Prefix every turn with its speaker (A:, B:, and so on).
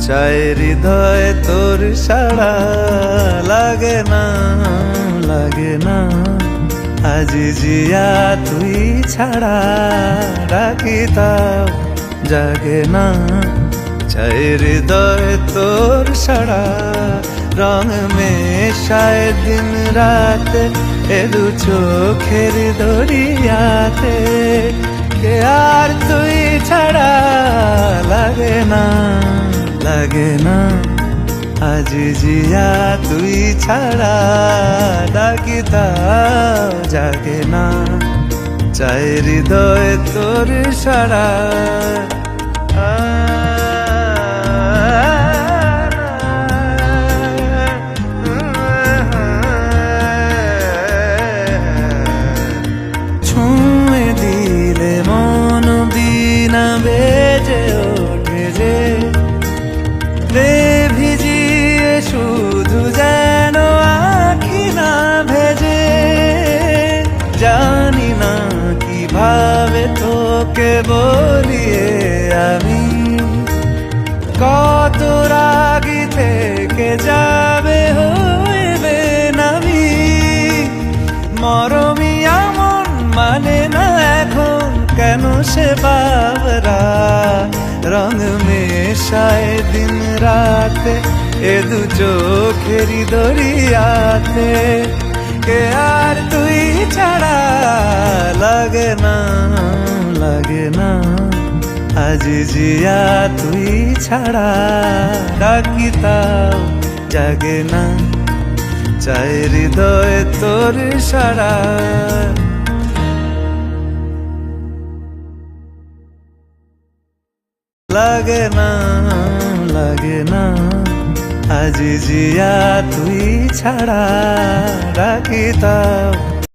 A: চাই হৃদয় তোর সাড়া লাগে না, লাগে না। আজি জিয়া তুই ছাড়া ডাকি তাও জাগে না। চাই হৃদয় তোর সাড়া রং মেশায় দিন রাত এ দু চোখের দরিয়াতে। কে আর তুই ছাড়া লাগে না, লাগে না। আজি জিয়া তুই ছাড়া ডাকি তাও জাগে না। চাই হৃদয় তোর সাড়া। ছুঁয়ে দিলে মন বিনা বেজে ওঠে যে, রে ভিজিয়ে শুধু যেন আখি না ভেজে। জানি না কিভাবে তোকে বলিয়ে আমি, কত রাগি থেকে যাবে হইবে নামি। মরমি আমন মানে না এখন কেন সে বাবরা, রং মেশায় দিন রাতে এ দু চোখেরি দরিয়াতে। কে আর তুই ছাড়া লাগে না, লাগে না। আজি জিয়া তুই ছাড়া ডাকি তাও জাগে না। চাই হৃদয় তোর সাড়া। লাগে না, লাগে না। আজি জিয়া তুই ছাড়া ডাকি তাও